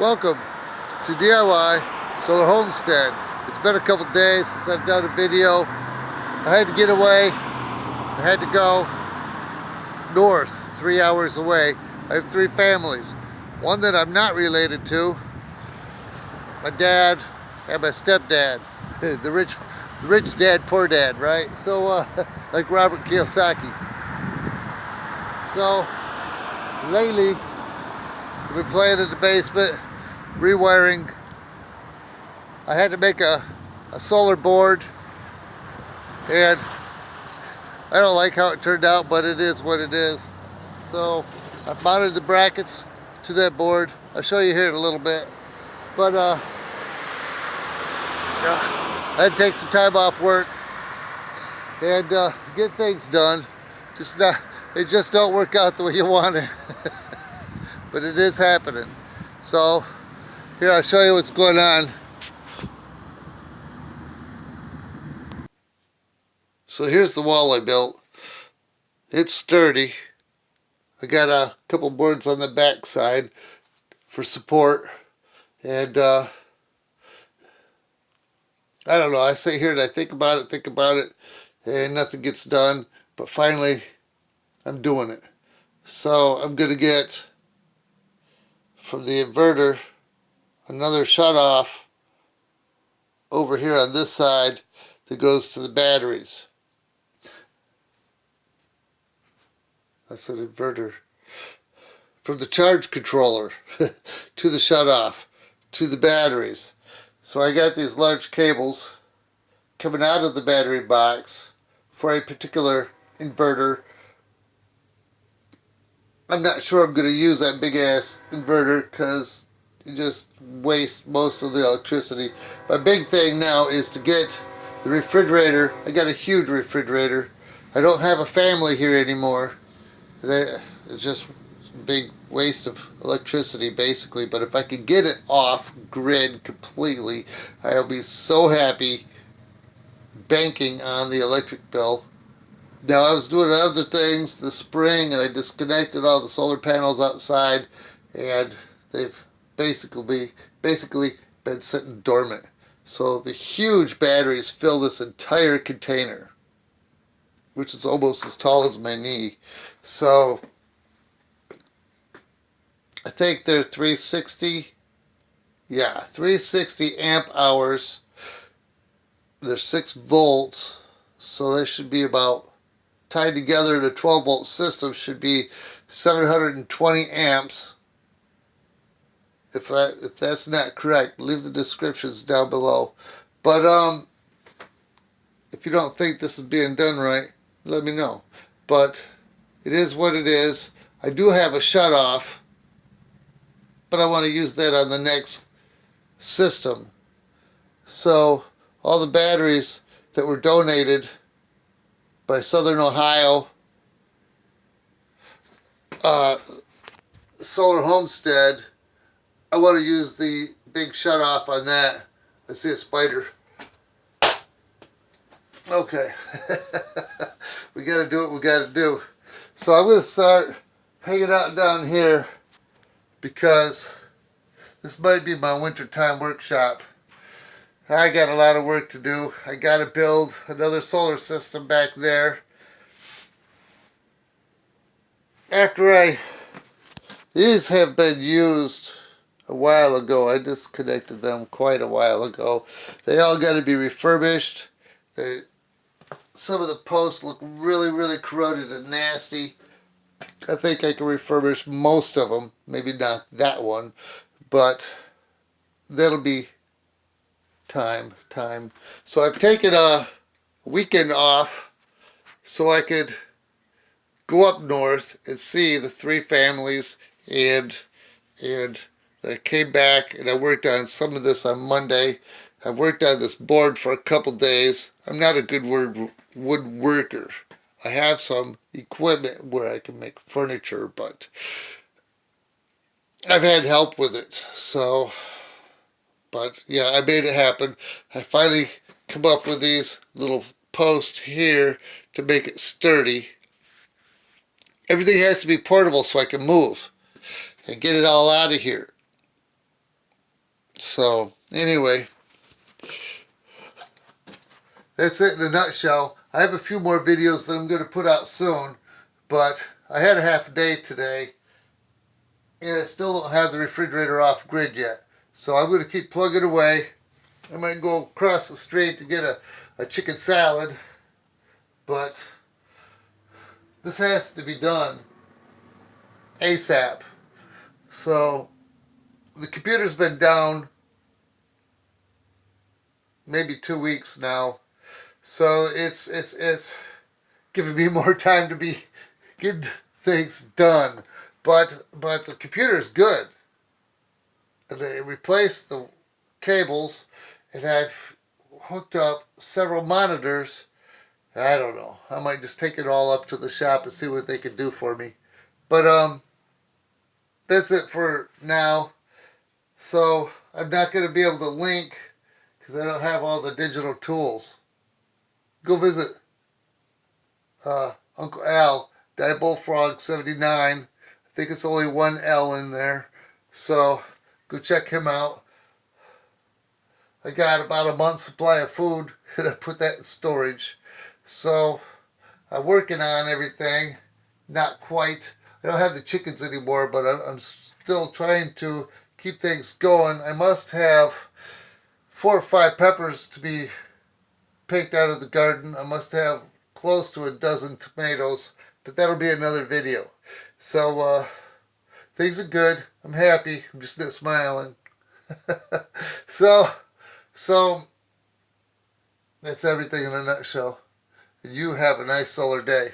Welcome to DIY Solar Homestead. It's been a couple days since I've done a video. I had to get away. I had to go north, 3 hours away. I have 3 families. One that I'm not related to, my dad and my stepdad. The rich dad, poor dad, right? So, like Robert Kiyosaki. So, lately, I've been playing in the basement, rewiring. I had to make a solar board, and I don't like how it turned out, but it is what it is. So I've mounted the brackets to that board. I'll show you here in a little bit. But I had to take some time off work and get things done. It just don't work out the way you want it. But it is happening. So here, I'll show you what's going on. So here's the wall I built. It's sturdy. I got a couple boards on the back side for support. And I don't know, I sit here and I think about it, and nothing gets done. But finally, I'm doing it. So I'm going to get, from the inverter, another shutoff over here on this side that goes to the batteries. That's an inverter. From the charge controller to the shutoff to the batteries. So I got these large cables coming out of the battery box for a particular inverter. I'm not sure I'm going to use that big ass inverter because it just wastes most of the electricity. My big thing now is to get the refrigerator. I got a huge refrigerator. I don't have a family here anymore. It's just a big waste of electricity basically, but if I could get it off grid completely, I'll be so happy banking on the electric bill. Now, I was doing other things this spring, and I disconnected all the solar panels outside, and they've basically been sitting dormant. So the huge batteries fill this entire container, which is almost as tall as my knee. So I think they're 360. Yeah, 360 amp hours. They're 6 volts, so they should be about, tied together in a 12 volt system, should be 720 amps. If that's not correct, leave the descriptions down below. But if you don't think this is being done right, let me know. But it is what it is. I do have a shutoff, but I want to use that on the next system. So all the batteries that were donated by Southern Ohio Solar Homestead, I want to use the big shutoff on that. I see a spider. Okay. We got to do what we got to do. So I'm going to start hanging out down here because this might be my wintertime workshop. I got a lot of work to do. I got to build another solar system back there. These have been used a while ago. I disconnected them quite a while ago. They all got to be refurbished. Some of the posts look really corroded and nasty. I think I can refurbish most of them. Maybe not that one, but that'll be time. So I've taken a weekend off so I could go up north and see the 3 families, and I came back and I worked on some of this on Monday. I worked on this board for a couple days. I'm not a good woodworker. I have some equipment where I can make furniture, but I've had help with it. So, but yeah, I made it happen. I finally come up with these little posts here to make it sturdy. Everything has to be portable so I can move and get it all out of here. So anyway, that's it in a nutshell. I have a few more videos that I'm going to put out soon, but I had a half a day today, and I still don't have the refrigerator off grid yet. So I'm going to keep plugging away. I might go across the street to get a chicken salad, but this has to be done ASAP. So the computer's been down maybe 2 weeks now, so it's giving me more time to be getting things done. But the computer's good. They replaced the cables, and I've hooked up several monitors. I don't know. I might just take it all up to the shop and see what they can do for me. But that's it for now. So I'm not going to be able to link because I don't have all the digital tools. Go visit Uncle Al, Bullfrog 79. I think it's only one L in there. So go check him out. I got about a month's supply of food and I put that in storage. So I'm working on everything. Not quite. I don't have the chickens anymore, but I'm still trying to keep things going. I must have 4 or 5 peppers to be picked out of the garden. I must have close to a dozen tomatoes, but that'll be another video. So things are good. I'm happy. I'm just not smiling. So that's everything in a nutshell. You have a nice solar day.